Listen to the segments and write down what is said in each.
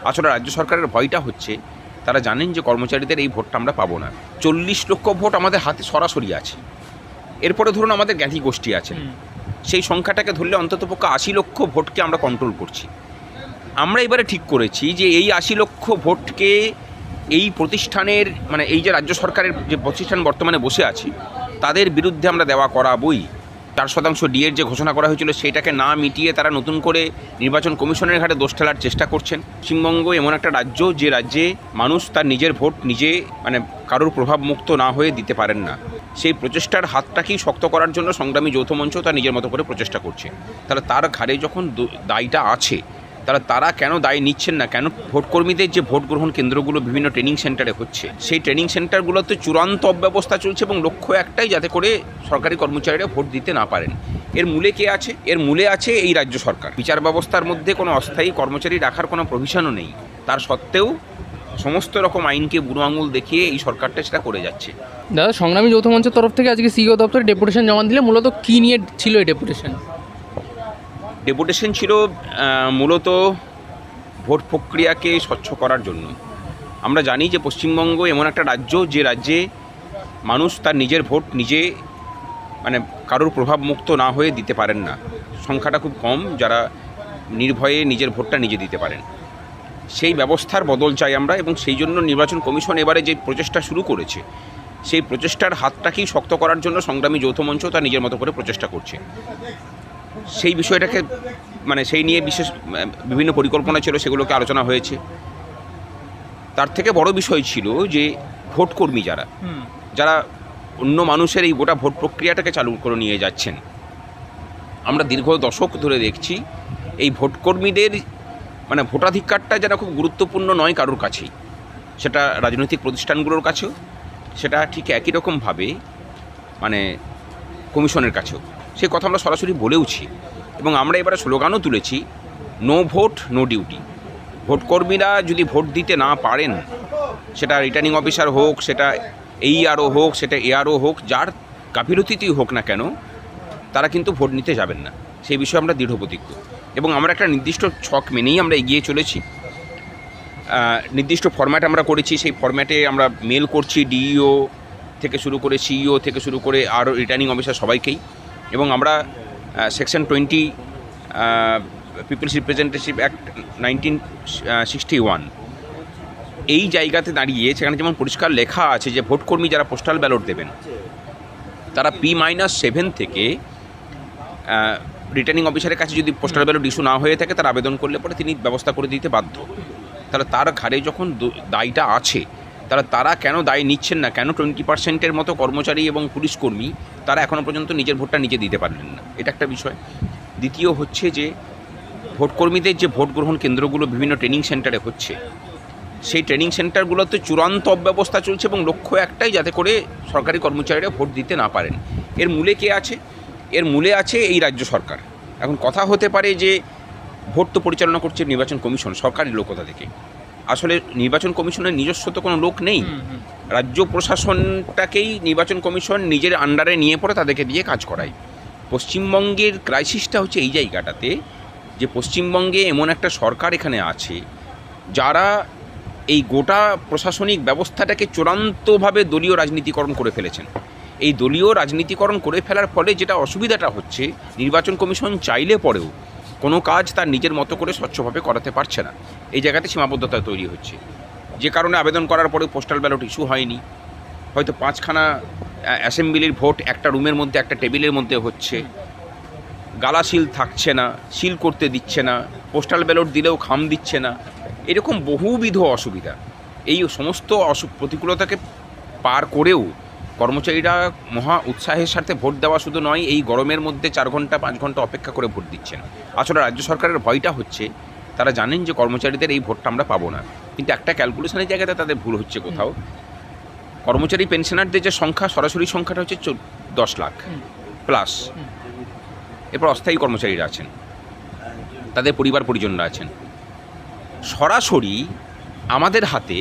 আসলে রাজ্য সরকারের ভয়টা হচ্ছে তারা জানেন যে কর্মচারীদের এই ভোটটা আমরা পাবো না। 40 লক্ষ ভোট আমাদের হাতে সরাসরি আছে। এরপরে ধরুন আমাদের জ্ঞাতি গোষ্ঠী আছেন, সেই সংখ্যাটাকে ধরলে অন্ততপক্ষে 80 লক্ষ ভোটকে আমরা কন্ট্রোল করছি। আমরা এবারে ঠিক করেছি যে এই 80 লক্ষ ভোটকে এই প্রতিষ্ঠানের মানে এই যে রাজ্য সরকারের যে প্রতিষ্ঠান বর্তমানে বসে আছে তাদের বিরুদ্ধে আমরা দেওয়া করাবই। 4% ডিএর যে ঘোষণা করা হয়েছিল সেটাকে না মিটিয়ে তারা নতুন করে নির্বাচন কমিশনের ঘাটে দোষ ঠেলার চেষ্টা করছেন। পশ্চিমবঙ্গ এমন একটা রাজ্য যে রাজ্যে মানুষ তার নিজের ভোট নিজে মানে কারোর প্রভাব মুক্ত না হয়ে দিতে পারেন না। সেই প্রচেষ্টার হাতটাকেই শক্ত করার জন্য সংগ্রামী যৌথ মঞ্চ তার নিজের মতো করে প্রচেষ্টা করছে। তাহলে তার ঘাড়ে যখন দায়টা আছে তাহলে তারা কেন দায় নিচ্ছেন না? কেন ভোটকর্মীদের যে ভোট গ্রহণ কেন্দ্রগুলো বিভিন্ন ট্রেনিং সেন্টারে হচ্ছে সেই ট্রেনিং সেন্টারগুলোতে চূড়ান্ত অব্যবস্থা চলছে এবং লক্ষ্য একটাই, যাতে করে সরকারি কর্মচারীরা ভোট দিতে না পারেন। এর মূলে কে আছে? এর মূলে আছে এই রাজ্য সরকার। বিচার ব্যবস্থার মধ্যে কোনো অস্থায়ী কর্মচারী রাখার কোনো প্রভিশনও নেই, তার সত্ত্বেও সমস্ত রকম আইনকে বুড়ো আঙুল দেখিয়ে এই সরকারটা সেটা করে যাচ্ছে। দাদা, সংগ্রামী যৌথ মঞ্চের তরফ থেকে আজকে সিইও দপ্তরে ডেপুটেশন জমা দিলে মূলত কী নিয়ে ছিল এই ডেপুটেশন? ডেপুটেশন ছিল মূলত ভোট প্রক্রিয়াকে স্বচ্ছ করার জন্য। আমরা জানি যে পশ্চিমবঙ্গ এমন একটা রাজ্য যে রাজ্যে মানুষ তার নিজের ভোট নিজে মানে কারোর প্রভাব মুক্ত না হয়ে দিতে পারেন না। সংখ্যাটা খুব কম যারা নির্ভয়ে নিজের ভোটটা নিজে দিতে পারেন। সেই ব্যবস্থার বদল চাই আমরা, এবং সেই জন্য নির্বাচন কমিশন এবারে যে প্রচেষ্টা শুরু করেছে সেই প্রচেষ্টার হাতটাকেই শক্ত করার জন্য সংগ্রামী যৌথ মঞ্চ তার নিজের মতো করে প্রচেষ্টা করছে। সেই বিষয়টাকে মানে সেই নিয়ে বিশেষ বিভিন্ন পরিকল্পনা ছিল, সেগুলোকে আলোচনা হয়েছে। তার থেকে বড় বিষয় ছিল যে ভোটকর্মী যারা অন্য মানুষের এই গোটা ভোট প্রক্রিয়াটাকে চালু করে নিয়ে যাচ্ছেন। আমরা দীর্ঘ দশক ধরে দেখছি এই ভোটকর্মীদের মানে ভোটাধিকারটা যেন খুব গুরুত্বপূর্ণ নয় কারোর কাছেই, সেটা রাজনৈতিক প্রতিষ্ঠানগুলোর কাছেও, সেটা ঠিক একই রকমভাবে মানে কমিশনের কাছেও। সেই কথা আমরা সরাসরি বলেওছি এবং আমরা এবারে স্লোগানও তুলেছি, নো ভোট নো ডিউটি। ভোটকর্মীরা যদি ভোট দিতে না পারেন, সেটা রিটার্নিং অফিসার হোক, সেটা এইআরও হোক, সেটা এআরও হোক, যার গাফিলতিতেই হোক না কেন, তারা কিন্তু ভোট নিতে যাবেন না। সেই বিষয়ে আমরা দৃঢ় প্রতিজ্ঞ এবং আমরা একটা নির্দিষ্ট ছক মেনেই আমরা এগিয়ে চলেছি। নির্দিষ্ট ফরম্যাট আমরা করেছি, সেই ফরম্যাটে আমরা মেল করছি ডিইও থেকে শুরু করে সিইও থেকে শুরু করে আরও রিটার্নিং অফিসার সবাইকেই। এবং আমরা সেকশন 20 পিপলস রিপ্রেজেন্টেটিভ অ্যাক্ট 1961 এই জায়গাতে দাঁড়িয়ে সেখানে যেমন পরিষ্কার লেখা আছে যে ভোটকর্মী যারা পোস্টাল ব্যালট দেবেন তারা P-7 থেকে রিটার্নিং অফিসারের কাছে যদি পোস্টাল ব্যালট ইস্যু না হয়ে থাকে তার আবেদন করলে পরে তিনি ব্যবস্থা করে দিতে বাধ্য। তাহলে তার ঘাড়ে যখন দায়টা আছে, তাহলে তারা কেন দায় নিচ্ছেন না? কেন 20% মতো কর্মচারী এবং পুলিশ কর্মী তারা এখনও পর্যন্ত নিজের ভোটটা নিজে দিতে পারলেন না? এটা একটা বিষয়। দ্বিতীয় হচ্ছে যে ভোটকর্মীদের যে ভোট গ্রহণ কেন্দ্রগুলো বিভিন্ন ট্রেনিং সেন্টারে হচ্ছে সেই ট্রেনিং সেন্টারগুলোতে চূড়ান্ত অব্যবস্থা চলছে এবং লক্ষ্য একটাই, যাতে করে সরকারি কর্মচারীরা ভোট দিতে না পারেন। এর মূলে কে আছে? এর মূলে আছে এই রাজ্য সরকার। এখন কথা হতে পারে যে ভোট তো পরিচালনা করছে নির্বাচন কমিশন, সরকারি লোক কোথা থেকে? আসলে নির্বাচন কমিশনের নিজস্ব তো কোনো লোক নেই। রাজ্য প্রশাসনটাকেই নির্বাচন কমিশন নিজের আন্ডারে নিয়ে পড়ে তাদেরকে দিয়ে কাজ করায়। পশ্চিমবঙ্গের ক্রাইসিসটা হচ্ছে এই জায়গাটাতে যে পশ্চিমবঙ্গে এমন একটা সরকার এখানে আছে যারা এই গোটা প্রশাসনিক ব্যবস্থাটাকে চূড়ান্তভাবে দলীয় রাজনীতিকরণ করে ফেলেছেন। এই দলীয় রাজনীতিকরণ করে ফেলার ফলে যেটা অসুবিধাটা হচ্ছে, নির্বাচন কমিশন চাইলে পরেও কোনো কাজ তার নিজের মতো করে স্বচ্ছভাবে করাতে পারছে না। এই জায়গাতে সীমাবদ্ধতা তৈরি হচ্ছে, যে কারণে আবেদন করার পরে পোস্টাল ব্যালট ইস্যু হয়নি। হয়তো 5খানা অ্যাসেম্বলির ভোট একটা রুমের মধ্যে একটা টেবিলের মধ্যে হচ্ছে, গালা সিল থাকছে না, সিল করতে দিচ্ছে না, পোস্টাল ব্যালট দিলেও খাম দিচ্ছে না। এরকম বহুবিধ অসুবিধা, এই সমস্ত প্রতিকূলতাকে পার করেও কর্মচারীরা মহা উৎসাহের সাথে ভোট দেওয়া শুধু নয়, এই গরমের মধ্যে 4 ঘন্টা 5 ঘন্টা অপেক্ষা করে ভোট দিচ্ছেন। আসলে রাজ্য সরকারের ভয়টা হচ্ছে তারা জানেন যে কর্মচারীদের এই ভোটটা আমরা পাবো না, কিন্তু একটা ক্যালকুলেশনের জায়গাতে তাদের ভুল হচ্ছে কোথাও। কর্মচারী পেনশনারদের যে সংখ্যা, সরাসরি সংখ্যাটা হচ্ছে 10 লাখ প্লাস। এরপর অস্থায়ী কর্মচারীরা আছেন, তাদের পরিবার পরিজনরা আছেন। সরাসরি আমাদের হাতে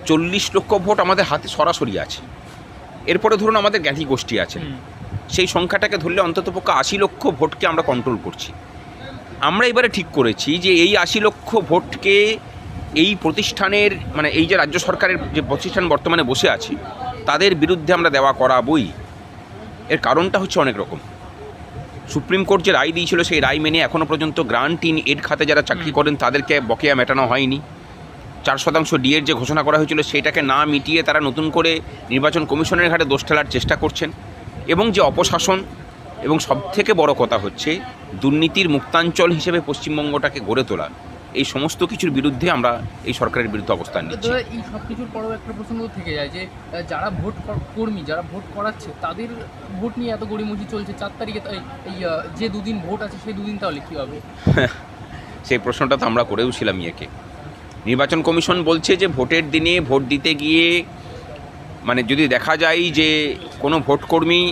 40 লক্ষ ভোট আমাদের হাতে সরাসরি আছে। এরপরে ধরুন আমাদের জ্ঞাতি গোষ্ঠী আছেন, সেই সংখ্যাটাকে ধরলে অন্ততপক্ষে 80 লক্ষ ভোটকে আমরা কন্ট্রোল করছি। আমরা এবারে ঠিক করেছি যে এই 80 লক্ষ ভোটকে এই প্রতিষ্ঠানের মানে এই যে রাজ্য সরকারের যে প্রতিষ্ঠান বর্তমানে বসে আছে তাদের বিরুদ্ধে আমরা দেওয়া করাবই। এর কারণটা হচ্ছে অনেক রকম। সুপ্রিম কোর্ট যে রায় দিয়েছিল সেই রায় মেনে এখনও পর্যন্ত গ্রান্ট ইন এড খাতে যারা চাকরি করেন তাদেরকে বকেয়া মেটানো হয়নি। 4% ডিএর যে ঘোষণা করা হয়েছিল সেটাকে না মিটিয়ে তারা নতুন করে নির্বাচন কমিশনের ঘাটে দোষ ঠেলার চেষ্টা করছেন। এবং যে অপশাসন এবং সবথেকে বড় কথা হচ্ছে দুর্নীতির মুক্তাঞ্চল হিসেবে পশ্চিমবঙ্গটাকে গড়ে তোলা, এই সমস্ত কিছুর বিরুদ্ধে আমরা এই সরকারের বিরুদ্ধে অবস্থান নিচ্ছি। দাদা, এই সব কিছুর পরেও একটা প্রশ্ন থেকে যায় যে যারা কর্মী যারা ভোট করাচ্ছে তাদের ভোট নিয়ে এত গড়িমসি চলছে 4 তারিখে, এই যে দুদিন ভোট আছে সেই দুদিন তাহলে কী হবে? সেই প্রশ্নটা তো আমরা করেওছিলাম ইয়েকে। নির্বাচন কমিশন বলছে যে ভোটের দিনে ভোট দিতে গিয়ে মানে যদি দেখা যায় যে কোনো ভোটকর্মী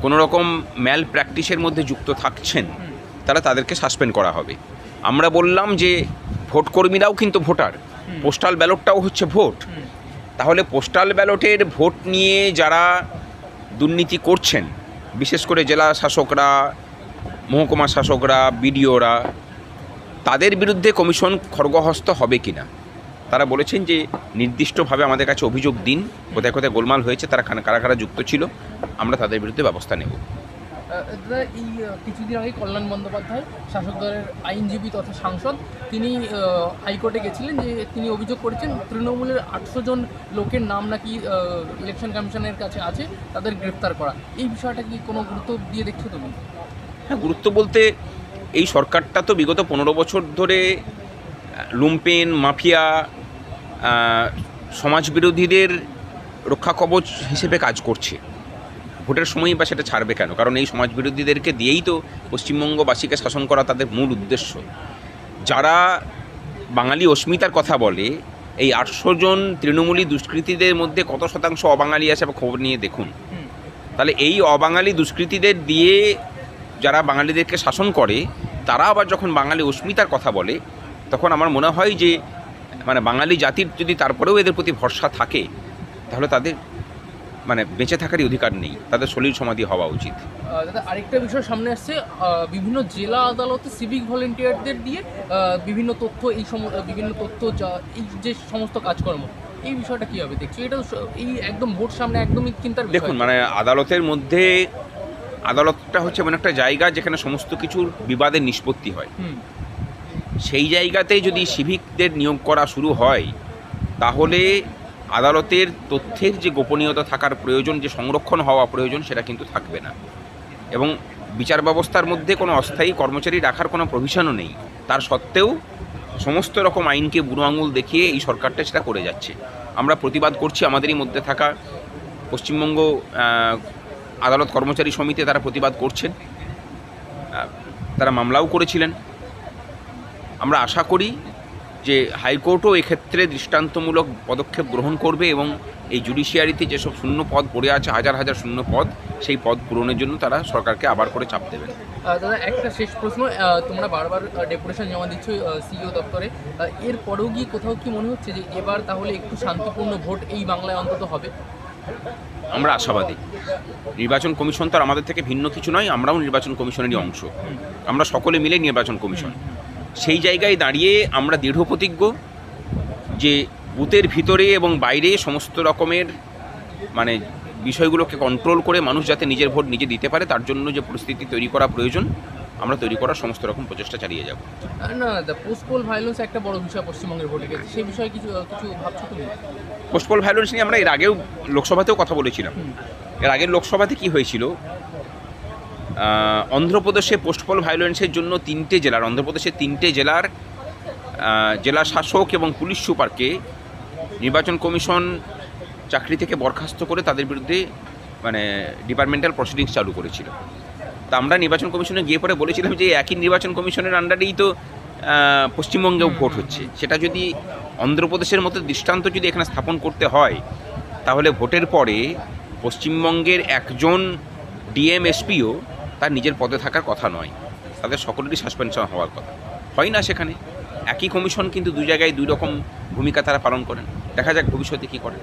কোনো রকম ম্যাল প্র্যাকটিসের মধ্যে যুক্ত থাকছেন তাহলে তাদেরকে সাসপেন্ড করা হবে। আমরা বললাম যে ভোটকর্মীরাও কিন্তু ভোটার, পোস্টাল ব্যালটটাও হচ্ছে ভোট। তাহলে পোস্টাল ব্যালটের ভোট নিয়ে যারা দুর্নীতি করছেন, বিশেষ করে জেলা শাসকরা, মহকুমা শাসকরা, বিডিওরা, তাদের বিরুদ্ধে কমিশন খড়গহস্ত হবে কিনা। তারা বলেছেন যে নির্দিষ্টভাবে আমাদের কাছে অভিযোগ দিন, কোথায় কোথায় গোলমাল হয়েছে, তারা কারা কারা যুক্ত ছিল, আমরা তাদের বিরুদ্ধে ব্যবস্থা নেব। দাদা, এই কিছুদিন আগে কল্যাণ বন্দ্যোপাধ্যায় শাসক দলের আইনজীবী তথা সাংসদ তিনি হাইকোর্টে গেছিলেন, যে তিনি অভিযোগ করেছেন তৃণমূলের 800 জন লোকের নাম নাকি ইলেকশন কমিশনের কাছে আছে, তাদের গ্রেফতার করা। এই বিষয়টা কি কোনো গুরুত্ব দিয়ে দেখছো তুমি? হ্যাঁ, গুরুত্ব বলতে এই সরকারটা তো বিগত 15 বছর ধরে লুম্পেন, মাফিয়া, সমাজবিরোধীদের রক্ষা কবচ হিসেবে কাজ করছে। ভোটের সময়ই বা সেটা ছাড়বে কেন? কারণ এই সমাজবিরোধীদেরকে দিয়েই তো পশ্চিমবঙ্গবাসীকে শাসন করা তাদের মূল উদ্দেশ্য। যারা বাঙালি অস্মিতার কথা বলে, এই 800 জন তৃণমূলী দুষ্কৃতীদের মধ্যে কত শতাংশ অবাঙালি আছে বা খবর নিয়ে দেখুন। তাহলে এই অবাঙালি দুষ্কৃতীদের দিয়ে যারা বাঙালিদেরকে শাসন করে, তারা আবার যখন বাঙালি অস্মিতার কথা বলে, তখন আমার মনে হয় যে মানে বাঙালি জাতির যদি তারপরেও এদের প্রতি ভরসা থাকে, তাহলে তাদের মানে বেঁচে থাকারই অধিকার নেই, তাদের সলিল সমাধি হওয়া উচিত। দাদা, আরেকটা বিষয় সামনে আসছে, বিভিন্ন জেলা আদালতে সিভিক ভলেন্টিয়ারদের দিয়ে বিভিন্ন তথ্য বিভিন্ন তথ্য এই যে সমস্ত কাজকর্ম, এই বিষয়টা কী হবে দেখছো? এটা এই একদম ভোট সামনে একদমই চিন্তার বিষয়। দেখুন, মানে আদালতের মধ্যে আদালতটা হচ্ছে এমন একটা জায়গা যেখানে সমস্ত কিছুর বিবাদের নিষ্পত্তি হয়। সেই জায়গাতে যদি সিভিকদের নিয়োগ করা শুরু হয়, তাহলে আদালতের তথ্যের যে গোপনীয়তা থাকার প্রয়োজন, যে সংরক্ষণ হওয়া প্রয়োজন, সেটা কিন্তু থাকবে না। এবং বিচার ব্যবস্থার মধ্যে কোনো অস্থায়ী কর্মচারী রাখার কোনো প্রভিশনও নেই। তার সত্ত্বেও সমস্ত রকম আইনকে বুড়ো আঙুল দেখিয়ে এই সরকারটা সেটা করে যাচ্ছে। আমরা প্রতিবাদ করছি, আমাদেরই মধ্যে থাকা পশ্চিমবঙ্গ আদালত কর্মচারী সমিতি তারা প্রতিবাদ করছেন, তারা মামলাও করেছিলেন। আমরা আশা করি যে হাইকোর্টও এক্ষেত্রে দৃষ্টান্তমূলক পদক্ষেপ গ্রহণ করবে এবং এই জুডিশিয়ারিতে যেসব শূন্য পদ পড়ে আছে, হাজার হাজার শূন্য পদ, সেই পদ পূরণের জন্য তারা সরকারকে আবার করে চাপ দেবেন। দাদা, একটা শেষ প্রশ্ন, তোমরা বারবার ডেপুটেশন জমা দিচ্ছ সিইও দপ্তরে, এর পরেও গিয়ে কোথাও কি মনে হচ্ছে যে এবার তাহলে একটু শান্তিপূর্ণ ভোট এই বাংলায় অন্তত হবে? আমরা আশাবাদী। নির্বাচন কমিশন তো আর আমাদের থেকে ভিন্ন কিছু নয়, আমরাও নির্বাচন কমিশনেরই অংশ। আমরা সকলে মিলে নির্বাচন কমিশন। সেই জায়গায় দাঁড়িয়ে আমরা দৃঢ় প্রতিজ্ঞ যে বুথের ভিতরে এবং বাইরে সমস্ত রকমের মানে বিষয়গুলোকে কন্ট্রোল করে মানুষ যাতে নিজের ভোট নিজে দিতে পারে, তার জন্য যে পরিস্থিতি তৈরি করা প্রয়োজন, আমরা তৈরি করার সমস্ত রকম প্রচেষ্টা চালিয়ে যাব। না, পোস্ট পোল ভায়োলেন্স একটা বড় বিষয় পশ্চিমবঙ্গের ভোটে গেছে, সেই বিষয়ে কিছু ভাবছো তুমি? পোস্ট পোল ভায়োলেন্স নিয়ে আমরা এর আগেও লোকসভাতেও কথা বলেছিলাম। এর আগের লোকসভাতে কি হয়েছিল, অন্ধ্রপ্রদেশে পোস্ট পোল ভায়োলেন্সের জন্য 3টে জেলার, অন্ধ্রপ্রদেশের 3টে জেলার জেলা শাসক এবং পুলিশ সুপারকে নির্বাচন কমিশন চাকরি থেকে বরখাস্ত করে তাদের বিরুদ্ধে মানে ডিপার্টমেন্টাল প্রসিডিংস চালু করেছিল। তা আমরা নির্বাচন কমিশনে গিয়ে পরে বলেছিলাম যে একই নির্বাচন কমিশনের আন্ডারেই তো পশ্চিমবঙ্গেও ভোট হচ্ছে, সেটা যদি অন্ধ্রপ্রদেশের মতো দৃষ্টান্ত যদি এখানে স্থাপন করতে হয়, তাহলে ভোটের পরে পশ্চিমবঙ্গের একজন ডিএম এসপিও তার নিজের পদে থাকার কথা নয়, তাদের সকলেরই সাসপেনশন হওয়ার কথা। হয় না সেখানে, একই কমিশন কিন্তু দুই জায়গায় দুই রকম ভূমিকা তারা পালন করেন। দেখা যাক ভবিষ্যতে কী করে।